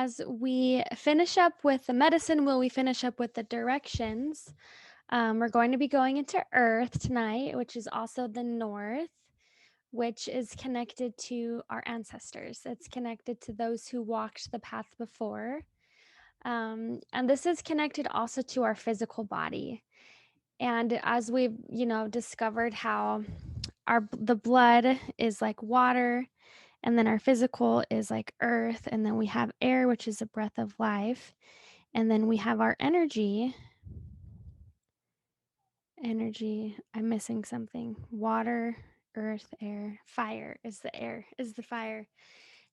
as we finish up with the medicine, will we finish up with the directions? We're going to be going into Earth tonight, which is also the North, which is connected to our ancestors. It's connected to those who walked the path before. And this is connected also to our physical body. And as we've, discovered how the blood is like water, and then our physical is like earth, and then we have air, which is a breath of life, and then we have our energy. I'm missing something. Water, earth, air, fire is the air, is the fire,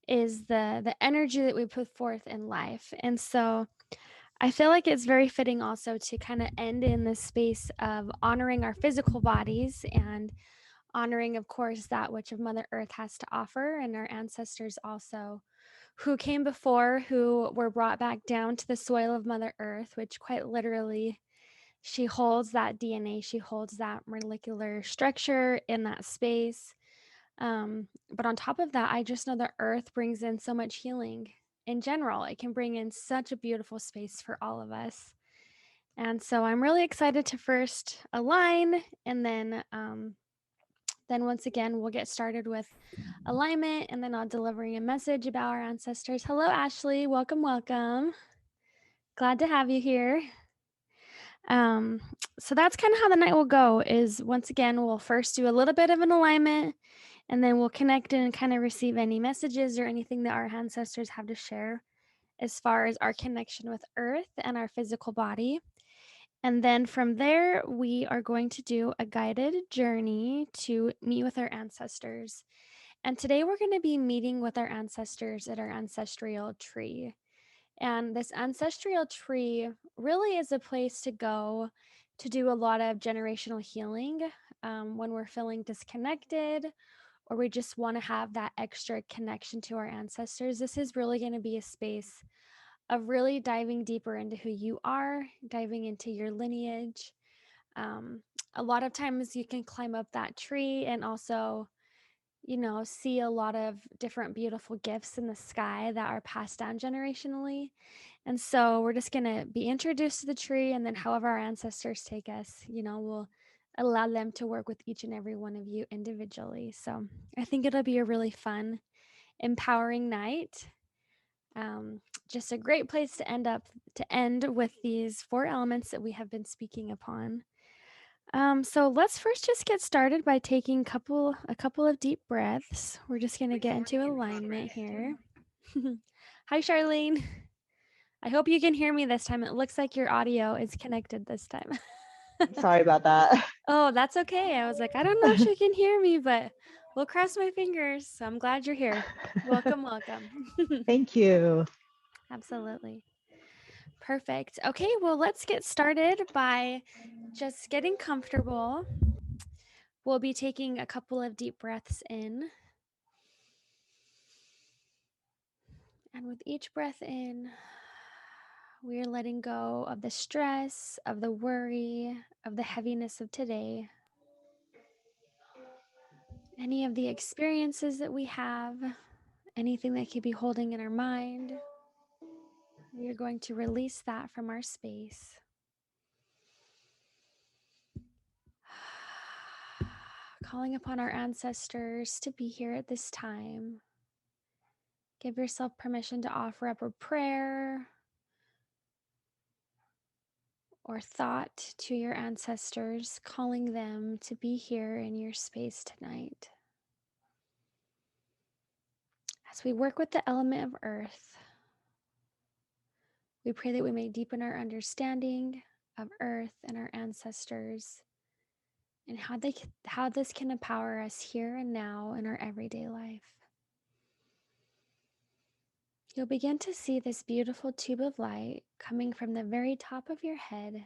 is the energy that we put forth in life. And so I feel like it's very fitting also to kind of end in this space of honoring our physical bodies and honoring, of course, that which of Mother Earth has to offer, and our ancestors also who came before, who were brought back down to the soil of Mother Earth, which quite literally, she holds that DNA, she holds that molecular structure in that space. But on top of that, I just know that Earth brings in so much healing in general. It can bring in such a beautiful space for all of us. And so I'm really excited to first align, and then once again, we'll get started with alignment, and then I'll delivering a message about our ancestors. Hello, Ashley. Welcome, welcome. Glad to have you here. Um, so that's kind of how the night will go. Is once again, we'll first do a little bit of an alignment, and then we'll connect in and kind of receive any messages or anything that our ancestors have to share as far as our connection with Earth and our physical body. And then from there, we are going to do a guided journey to meet with our ancestors. And today we're going to be meeting with our ancestors at our ancestral tree. And this ancestral tree really is a place to go to do a lot of generational healing when we're feeling disconnected, or we just want to have that extra connection to our ancestors. This is really going to be a space of really diving deeper into who you are, diving into your lineage. A lot of times you can climb up that tree and also, see a lot of different beautiful gifts in the sky that are passed down generationally. And so we're just going to be introduced to the tree, and then however our ancestors take us, we'll allow them to work with each and every one of you individually. So I think it'll be a really fun, empowering night. Just a great place to end with these 4 elements that we have been speaking upon. So let's first just get started by taking a couple of deep breaths. We're just going to get into alignment here. Hi, Charlene. I hope you can hear me this time. It looks like your audio is connected this time. Sorry about that. Oh, that's okay. I was like, I don't know if she can hear me, but we'll cross my fingers. So I'm glad you're here. Welcome, welcome. Thank you. Absolutely. Perfect. Okay, well, let's get started by just getting comfortable. We'll be taking a couple of deep breaths in. And with each breath in, we are letting go of the stress, of the worry, of the heaviness of today. Any of the experiences that we have, anything that could be holding in our mind, we are going to release that from our space. Calling upon our ancestors to be here at this time. Give yourself permission to offer up a prayer or thought to your ancestors, calling them to be here in your space tonight. As we work with the element of earth, we pray that we may deepen our understanding of earth and our ancestors, and how this can empower us here and now in our everyday life. You'll begin to see this beautiful tube of light coming from the very top of your head.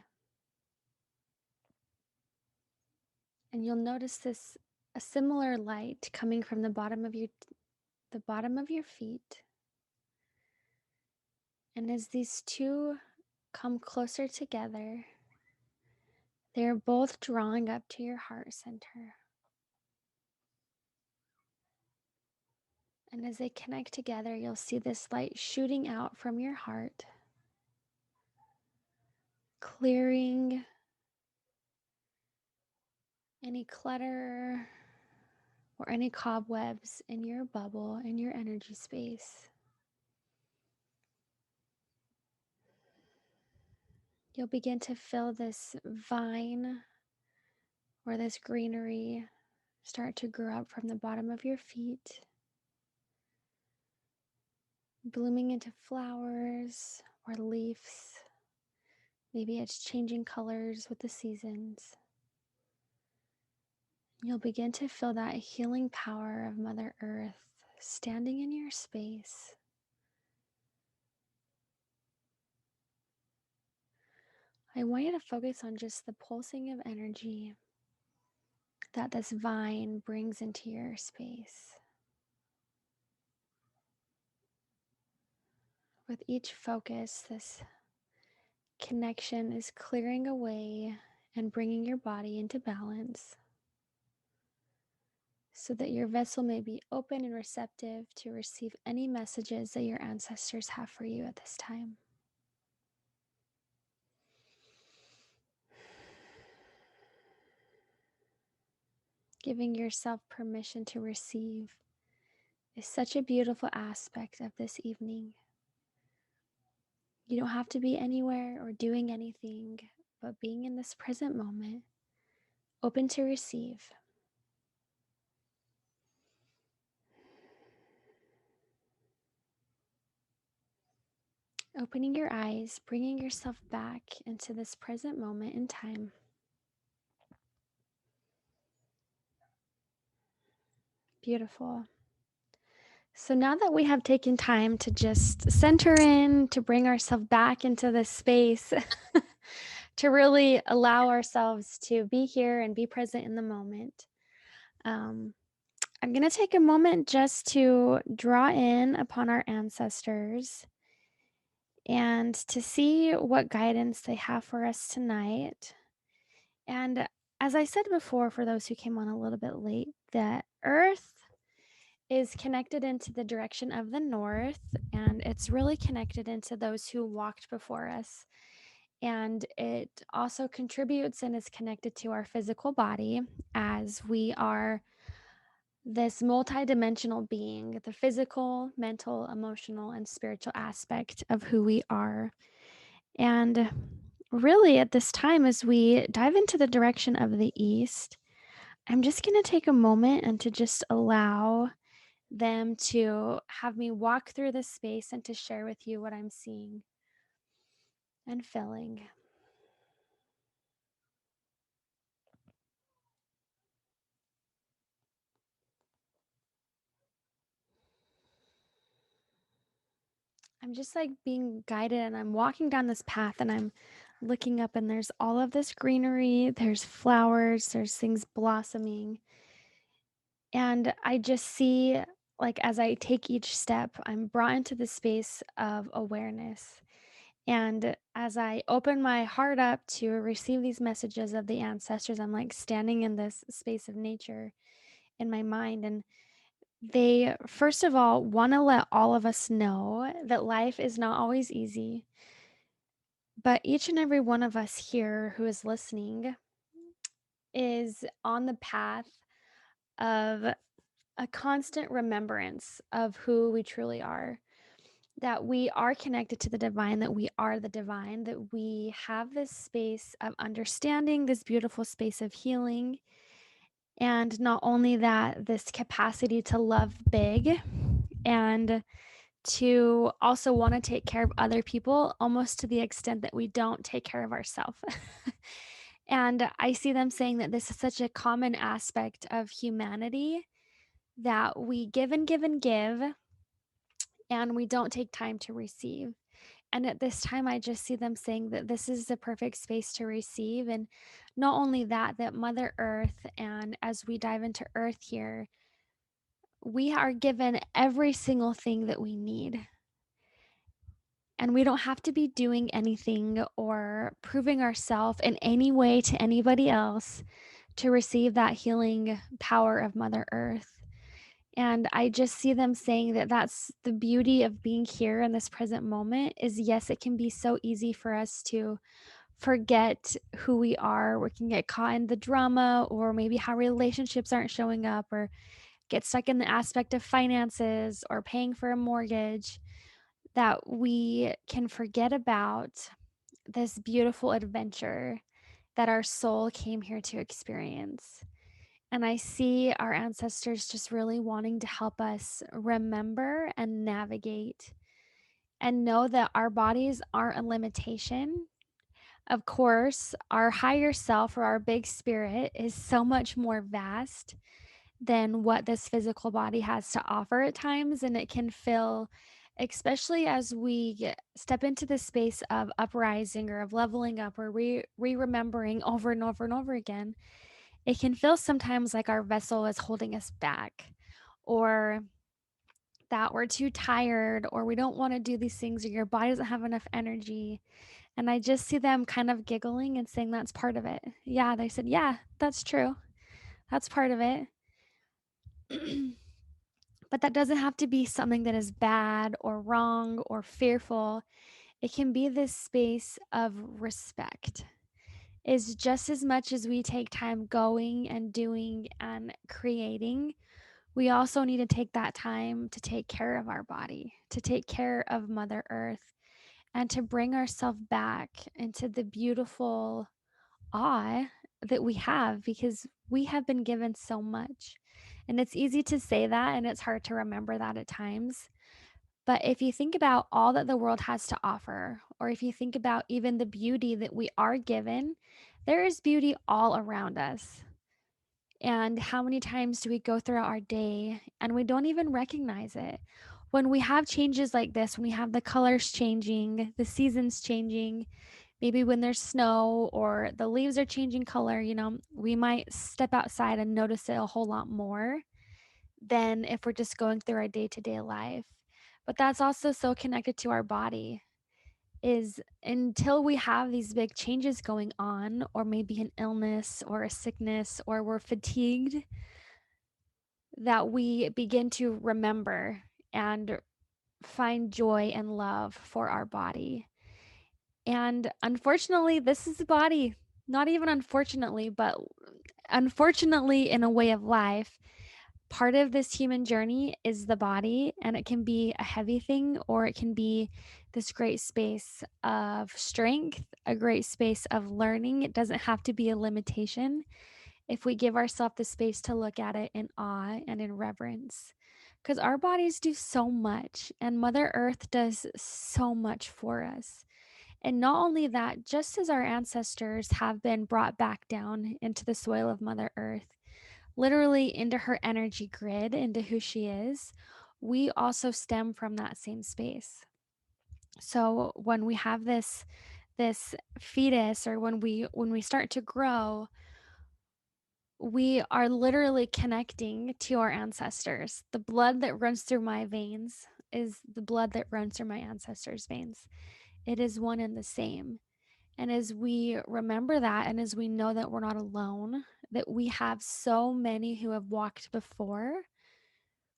And you'll notice a similar light coming from the bottom of your feet. And as these two come closer together, they are both drawing up to your heart center. And as they connect together, you'll see this light shooting out from your heart, clearing any clutter or any cobwebs in your bubble, in your energy space. You'll begin to feel this vine or this greenery start to grow up from the bottom of your feet, blooming into flowers or leaves. Maybe it's changing colors with the seasons. You'll begin to feel that healing power of Mother Earth standing in your space. I want you to focus on just the pulsing of energy that this vine brings into your space. With each focus, this connection is clearing away and bringing your body into balance so that your vessel may be open and receptive to receive any messages that your ancestors have for you at this time. Giving yourself permission to receive is such a beautiful aspect of this evening. You don't have to be anywhere or doing anything, but being in this present moment, open to receive. Opening your eyes, bringing yourself back into this present moment in time. Beautiful. So now that we have taken time to just center in, to bring ourselves back into this space, to really allow ourselves to be here and be present in the moment, um, I'm going to take a moment just to draw in upon our ancestors and to see what guidance they have for us tonight. And as I said before, for those who came on a little bit late, that Earth is connected into the direction of the north, and it's really connected into those who walked before us. And it also contributes and is connected to our physical body, as we are this multidimensional being, the physical, mental, emotional, and spiritual aspect of who we are. And really, at this time, as we dive into the direction of the east, I'm just going to take a moment and to just allow them to have me walk through this space and to share with you what I'm seeing and feeling. I'm just like being guided, and I'm walking down this path and I'm looking up, and there's all of this greenery, there's flowers, there's things blossoming. And I just see, like, as I take each step, I'm brought into the space of awareness. And as I open my heart up to receive these messages of the ancestors, I'm like standing in this space of nature in my mind. And they, first of all, want to let all of us know that life is not always easy. But each and every one of us here who is listening is on the path of a constant remembrance of who we truly are, that we are connected to the divine, that we are the divine, that we have this space of understanding, this beautiful space of healing. And not only that, this capacity to love big and to also want to take care of other people, almost to the extent that we don't take care of ourselves. And I see them saying that this is such a common aspect of humanity, that we give and give and give, and we don't take time to receive. And at this time, I just see them saying that this is the perfect space to receive. And not only that, that Mother Earth, and as we dive into Earth here, we are given every single thing that we need. And we don't have to be doing anything or proving ourselves in any way to anybody else to receive that healing power of Mother Earth. And I just see them saying that that's the beauty of being here in this present moment is yes, it can be so easy for us to forget who we are. We can get caught in the drama or maybe how relationships aren't showing up or get stuck in the aspect of finances or paying for a mortgage that we can forget about this beautiful adventure that our soul came here to experience. And I see our ancestors just really wanting to help us remember and navigate and know that our bodies aren't a limitation. Of course, our higher self or our big spirit is so much more vast than what this physical body has to offer at times. And it can feel, especially as we step into the space of uprising or of leveling up or remembering over and over and over again, it can feel sometimes like our vessel is holding us back, or that we're too tired, or we don't want to do these things, or your body doesn't have enough energy. And I just see them kind of giggling and saying that's part of it. Yeah, they said, yeah, that's true. That's part of it. But that doesn't have to be something that is bad or wrong or fearful. It can be this space of respect. Is just as much as we take time going and doing and creating, we also need to take that time to take care of our body, to take care of Mother Earth, and to bring ourselves back into the beautiful awe that we have because we have been given so much. And it's easy to say that and it's hard to remember that at times. But if you think about all that the world has to offer, or if you think about even the beauty that we are given, there is beauty all around us. And how many times do we go throughout our day and we don't even recognize it? When we have changes like this, when we have the colors changing, the seasons changing, maybe when there's snow or the leaves are changing color, we might step outside and notice it a whole lot more than if we're just going through our day to day life. But that's also so connected to our body is until we have these big changes going on, or maybe an illness or a sickness, or we're fatigued, that we begin to remember and find joy and love for our body. And unfortunately, this is the body. Not even unfortunately, but unfortunately, in a way of life, part of this human journey is the body, and it can be a heavy thing or it can be this great space of strength, a great space of learning. It doesn't have to be a limitation if we give ourselves the space to look at it in awe and in reverence. Because our bodies do so much, and Mother Earth does so much for us. And not only that, just as our ancestors have been brought back down into the soil of Mother Earth, literally into her energy grid, into who she is, we also stem from that same space. So when we have this fetus, or when we start to grow, we are literally connecting to our ancestors. The blood that runs through my veins is the blood that runs through my ancestors' veins. It is one and the same. And as we remember that, and as we know that we're not alone, that we have so many who have walked before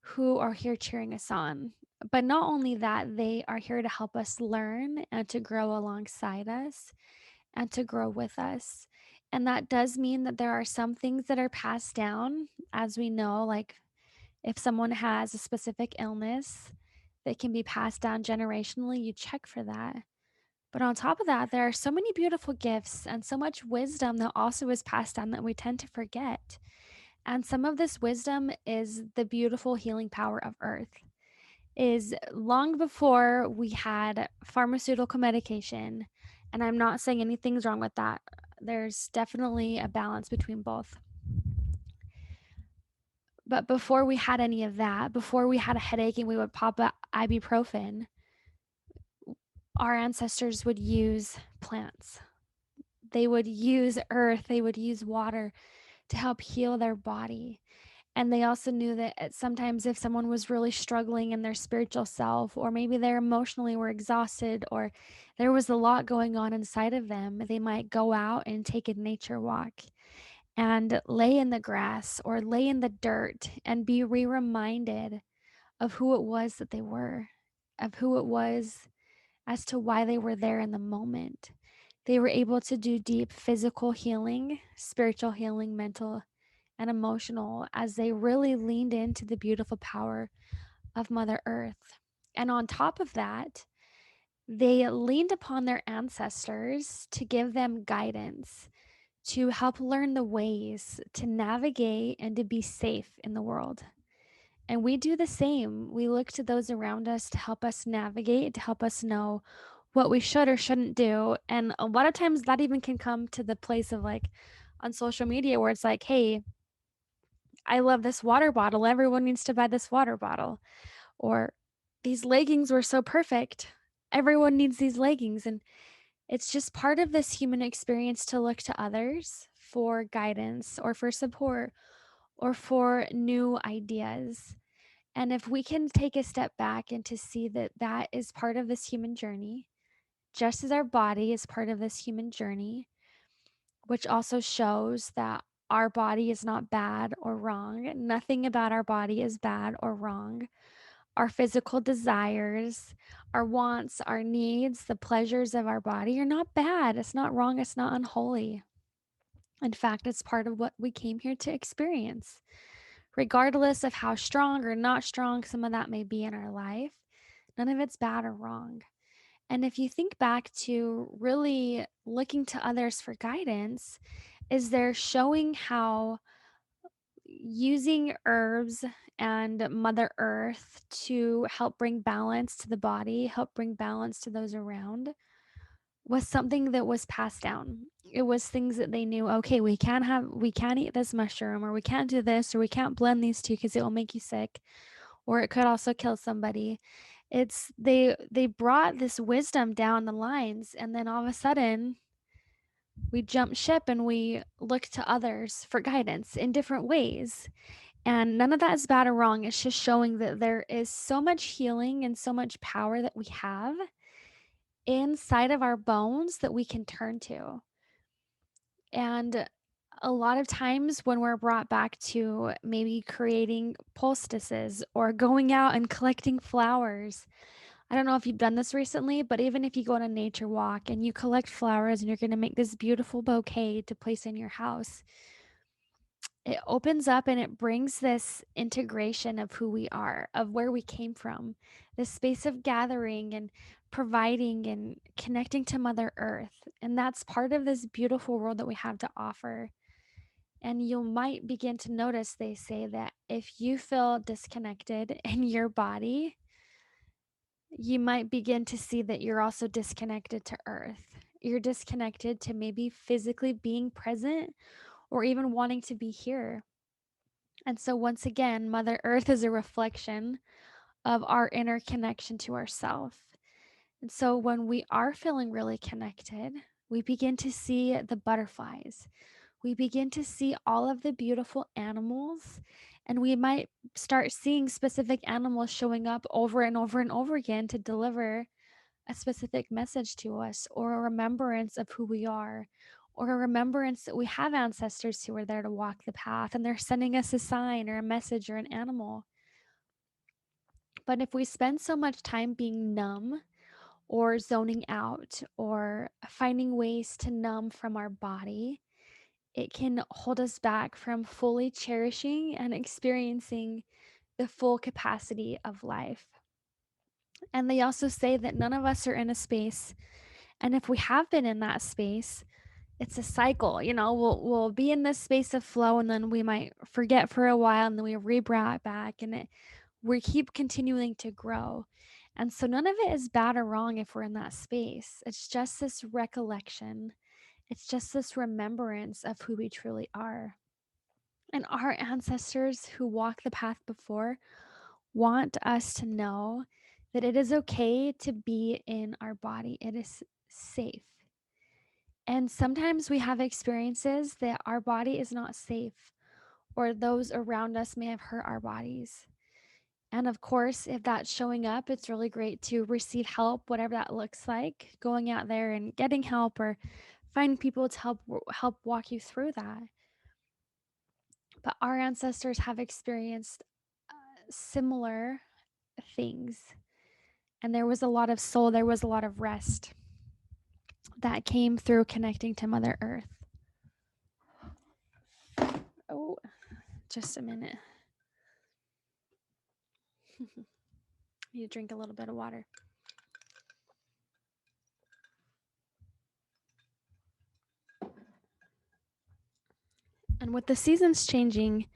who are here cheering us on. But not only that, they are here to help us learn and to grow alongside us and to grow with us. And that does mean that there are some things that are passed down, as we know, like if someone has a specific illness that can be passed down generationally, you check for that. But on top of that, there are so many beautiful gifts and so much wisdom that also is passed down that we tend to forget. And some of this wisdom is the beautiful healing power of earth. Is long before we had pharmaceutical medication, and I'm not saying anything's wrong with that. There's definitely a balance between both. But before we had any of that, before we had a headache and we would pop ibuprofen, our ancestors would use plants. They would use earth, they would use water to help heal their body. And they also knew that sometimes if someone was really struggling in their spiritual self, or maybe they emotionally were exhausted, or there was a lot going on inside of them, they might go out and take a nature walk. and lay in the grass or lay in the dirt and be reminded of who it was that they were, of who it was as to why they were there in the moment. They were able to do deep physical healing, spiritual healing, mental and emotional as they really leaned into the beautiful power of Mother Earth. And on top of that, they leaned upon their ancestors to give them guidance, to help learn the ways to navigate and to be safe in the world. And we do the same. We look to those around us to help us navigate, to help us know what we should or shouldn't do. And a lot of times that even can come to the place of like on social media where it's like, hey, I love this water bottle. Everyone needs to buy this water bottle. Or these leggings were so perfect. Everyone needs these leggings. And it's just part of this human experience to look to others for guidance or for support or for new ideas. And if we can take a step back and to see that that is part of this human journey, just as our body is part of this human journey, which also shows that our body is not bad or wrong. Nothing about our body is bad or wrong. Our physical desires, our wants, our needs, the pleasures of our body are not bad. It's not wrong. It's not unholy. In fact, it's part of what we came here to experience. Regardless of how strong or not strong some of that may be in our life, none of it's bad or wrong. And if you think back to really looking to others for guidance, is there showing how using herbs and Mother Earth to help bring balance to the body, help bring balance to those around, was something that was passed down. It was things that they knew, okay, we can't eat this mushroom or we can't do this or we can't blend these two because it will make you sick or it could also kill somebody. It's they brought this wisdom down the lines and then all of a sudden we jump ship and we look to others for guidance in different ways. And none of that is bad or wrong. It's just showing that there is so much healing and so much power that we have inside of our bones that we can turn to. And a lot of times when we're brought back to maybe creating poultices or going out and collecting flowers, I don't know if you've done this recently, but even if you go on a nature walk and you collect flowers and you're going to make this beautiful bouquet to place in your house, it opens up and it brings this integration of who we are, of where we came from, this space of gathering and providing and connecting to Mother Earth. And that's part of this beautiful world that we have to offer. And you might begin to notice, they say that if you feel disconnected in your body, you might begin to see that you're also disconnected to Earth. You're disconnected to maybe physically being present or even wanting to be here. And so, once again, Mother Earth is a reflection of our inner connection to ourself. And so, when we are feeling really connected, we begin to see the butterflies. We begin to see all of the beautiful animals, and we might start seeing specific animals showing up over and over and over again to deliver a specific message to us or a remembrance of who we are or a remembrance that we have ancestors who are there to walk the path and they're sending us a sign or a message or an animal. But if we spend so much time being numb or zoning out or finding ways to numb from our body, it can hold us back from fully cherishing and experiencing the full capacity of life. And they also say that none of us are in a space, and if we have been in that space, it's a cycle. You know, we'll be in this space of flow and then we might forget for a while and then we rebrow it back and we keep continuing to grow. And so none of it is bad or wrong if we're in that space. It's just this recollection. It's just this remembrance of who we truly are. And our ancestors who walked the path before want us to know that it is okay to be in our body. It is safe. And sometimes we have experiences that our body is not safe, or those around us may have hurt our bodies. And of course, if that's showing up, it's really great to receive help, whatever that looks like, going out there and getting help or finding people to help walk you through that. but our ancestors have experienced similar things. And there was a lot of soul, there was a lot of rest that came through connecting to Mother Earth. Oh, just a minute. Need to drink a little bit of water. And with the seasons changing,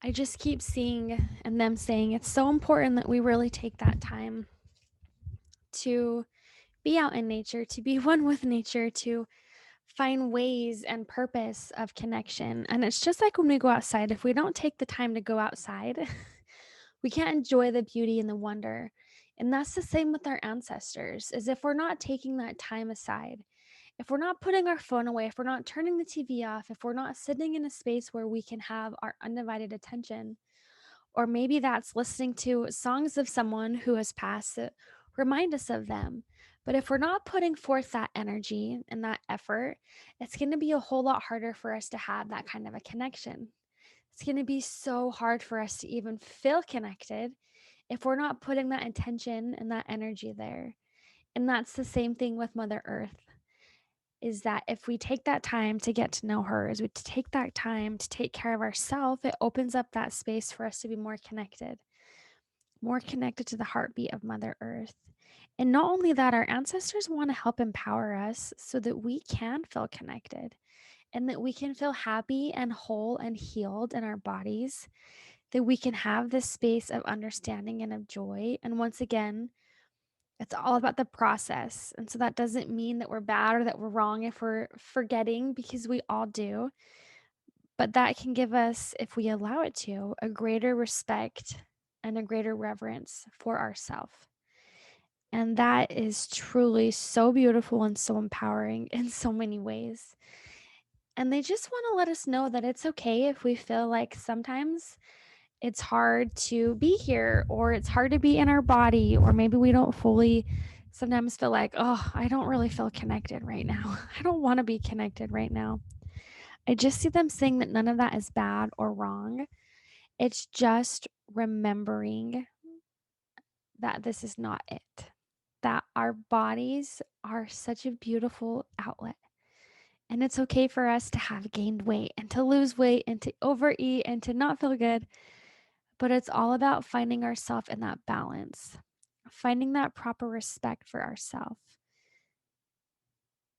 I just keep seeing and them saying it's so important that we really take that time to be out in nature, to be one with nature, to find ways and purpose of connection. And it's just like when we go outside, if we don't take the time to go outside, we can't enjoy the beauty and the wonder. And that's the same with our ancestors, is if we're not taking that time aside, if we're not putting our phone away, if we're not turning the TV off, if we're not sitting in a space where we can have our undivided attention, or maybe that's listening to songs of someone who has passed that remind us of them. But if we're not putting forth that energy and that effort, it's going to be a whole lot harder for us to have that kind of a connection. It's going to be so hard for us to even feel connected if we're not putting that intention and that energy there. And that's the same thing with Mother Earth, is that if we take that time to get to know her, as we take that time to take care of ourselves, it opens up that space for us to be more connected to the heartbeat of Mother Earth. And not only that, our ancestors want to help empower us so that we can feel connected and that we can feel happy and whole and healed in our bodies, that we can have this space of understanding and of joy. And once again, it's all about the process. And so that doesn't mean that we're bad or that we're wrong if we're forgetting, because we all do. But that can give us, if we allow it to, a greater respect and a greater reverence for ourselves. And that is truly so beautiful and so empowering in so many ways. And they just want to let us know that it's okay if we feel like sometimes it's hard to be here, or it's hard to be in our body, or maybe we don't fully sometimes feel like, oh, I don't really feel connected right now. I don't want to be connected right now. I just see them saying that none of that is bad or wrong. It's just remembering that this is not it, that our bodies are such a beautiful outlet. And it's okay for us to have gained weight and to lose weight and to overeat and to not feel good. But it's all about finding ourselves in that balance, finding that proper respect for ourselves,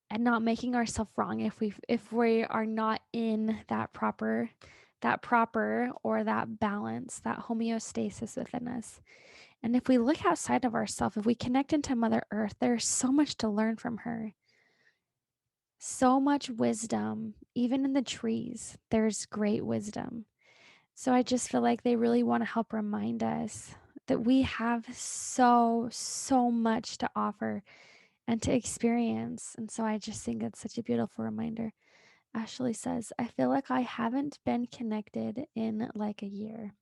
and not making ourselves wrong if we are not in that proper or that balance, that homeostasis within us. And if we look outside of ourselves, if we connect into Mother Earth, there's so much to learn from her. So much wisdom, even in the trees, there's great wisdom. So I just feel like they really want to help remind us that we have so much to offer and to experience. And so I just think it's such a beautiful reminder. Ashley says, I feel like I haven't been connected in like a year.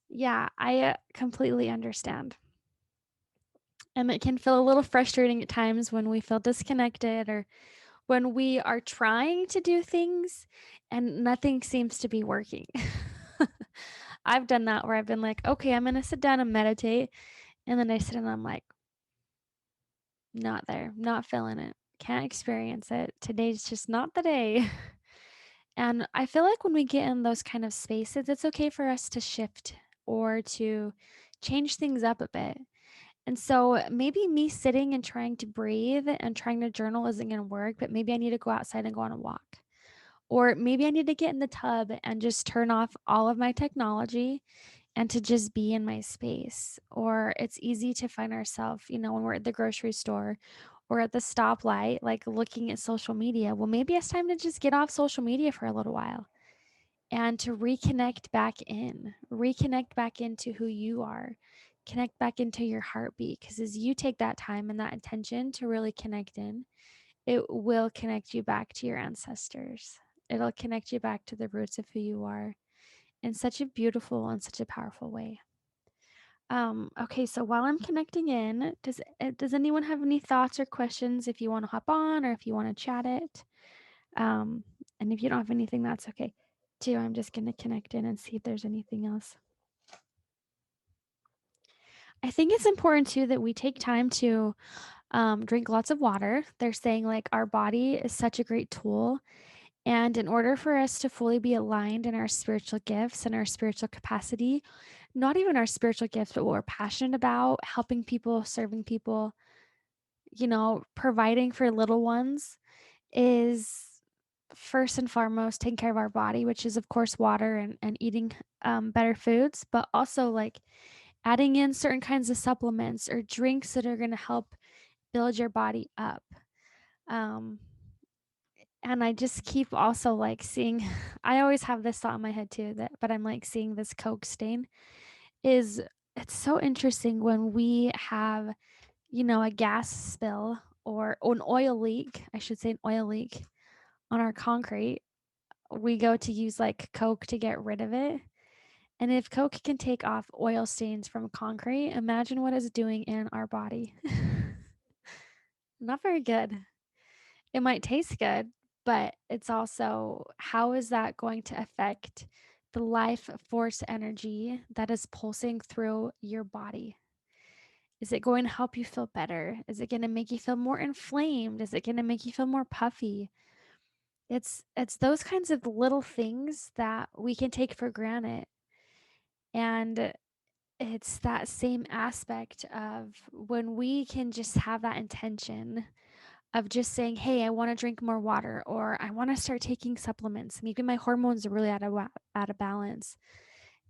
Yeah, I completely understand. And it can feel a little frustrating at times when we feel disconnected, or when we are trying to do things and nothing seems to be working. I've done that where I've been like, okay, I'm going to sit down and meditate. And then I sit and I'm like, not there, not feeling it, can't experience it. Today's just not the day. And I feel like when we get in those kind of spaces, it's okay for us to shift or to change things up a bit. And so maybe me sitting and trying to breathe and trying to journal isn't going to work, but maybe I need to go outside and go on a walk. Or maybe I need to get in the tub and just turn off all of my technology and to just be in my space. Or it's easy to find ourselves, when we're at the grocery store or at the stoplight, like looking at social media. Well, maybe it's time to just get off social media for a little while and to reconnect back into who you are, connect back into your heartbeat. Because as you take that time and that attention to really connect in, it will connect you back to your ancestors. It'll connect you back to the roots of who you are in such a beautiful and such a powerful way. Okay, so while I'm connecting in, does anyone have any thoughts or questions? If you want to hop on or if you want to chat it, um, and if you don't have anything, that's okay. too. I'm just gonna connect in and see if there's anything else. I think it's important too that we take time to drink lots of water. They're saying like our body is such a great tool. And in order for us to fully be aligned in our spiritual gifts and our spiritual capacity, not even our spiritual gifts, but what we're passionate about, helping people, serving people, providing for little ones is first and foremost taking care of our body, which is, of course, water and eating better foods, but also like adding in certain kinds of supplements or drinks that are going to help build your body up. Um, and I just keep also like seeing, I always have this thought in my head too, but I'm like seeing this Coke stain is it's so interesting when we have, a gas spill or an oil leak, I should say an oil leak on our concrete. We go to use like Coke to get rid of it. And if Coke can take off oil stains from concrete, imagine what it's doing in our body. Not very good. It might taste good, but it's also how is that going to affect the life force energy that is pulsing through your body? Is it going to help you feel better? Is it going to make you feel more inflamed? Is it going to make you feel more puffy? It's those kinds of little things that we can take for granted. And it's that same aspect of when we can just have that intention of just saying, "Hey, I wanna drink more water," or "I wanna start taking supplements. Maybe my hormones are really out of balance."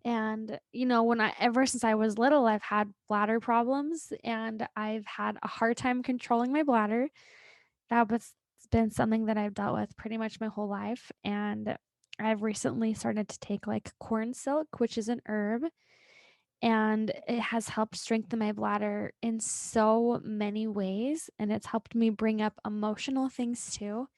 And, when I ever since I was little, I've had bladder problems, and I've had a hard time controlling my bladder. That was been something that I've dealt with pretty much my whole life, and I've recently started to take, like, corn silk, which is an herb, and it has helped strengthen my bladder in so many ways, and it's helped me bring up emotional things too,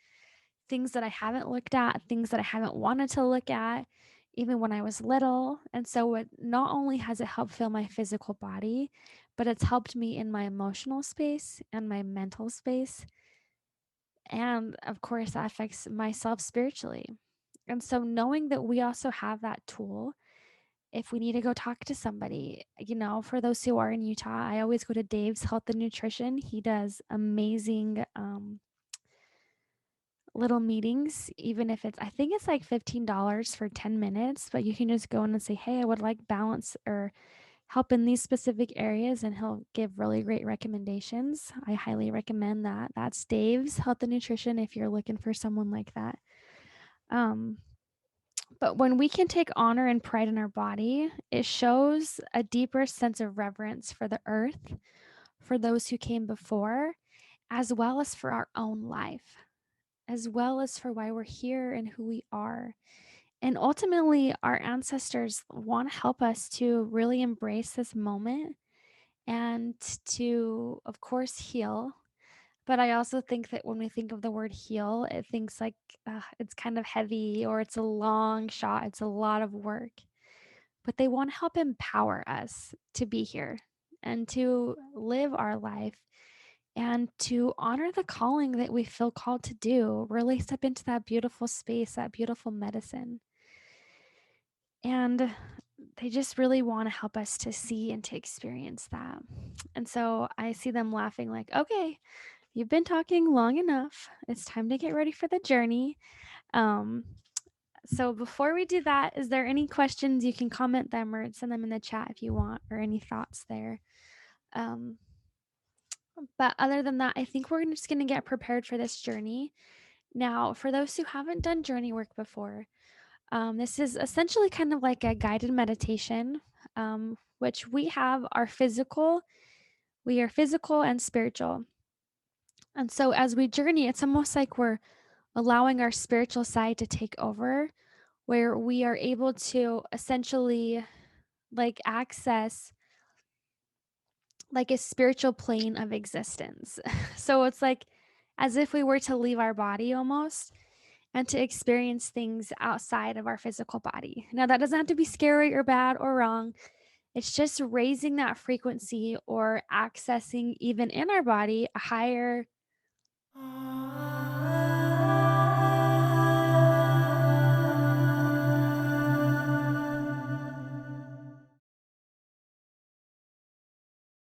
things that I haven't looked at, things that I haven't wanted to look at even when I was little. And so it not only has it helped fill my physical body, but it's helped me in my emotional space and my mental space. And of course, that affects myself spiritually. And so knowing that we also have that tool if we need to go talk to somebody, for those who are in Utah, I always go to Dave's Health and Nutrition. He does amazing little meetings, even if I think it's like $15 for 10 minutes, but you can just go in and say, "Hey, I would like balance or help in these specific areas," and he'll give really great recommendations. I highly recommend that. That's Dave's Health and Nutrition if you're looking for someone like that. Um, but when we can take honor and pride in our body, it shows a deeper sense of reverence for the earth, for those who came before, as well as for our own life, as well as for why we're here and who we are. And ultimately, our ancestors want to help us to really embrace this moment and to, of course, heal. But I also think that when we think of the word heal, it thinks like it's kind of heavy or it's a long shot, it's a lot of work. But they want to help empower us to be here and to live our life and to honor the calling that we feel called to do, really step into that beautiful space, that beautiful medicine. And they just really want to help us to see and to experience that. And so I see them laughing, like, okay, you've been talking long enough. It's time to get ready for the journey. Um, so before we do that, is there any questions? You can comment them or send them in the chat if you want, or any thoughts there. Um, but other than that, I think we're just going to get prepared for this journey. Now, for those who haven't done journey work before, this is essentially kind of like a guided meditation, which we are physical and spiritual. And so as we journey, it's almost like we're allowing our spiritual side to take over, where we are able to essentially like access like a spiritual plane of existence. So it's like as if we were to leave our body almost and to experience things outside of our physical body. Now, that doesn't have to be scary or bad or wrong. It's just raising that frequency or accessing, even in our body, a higher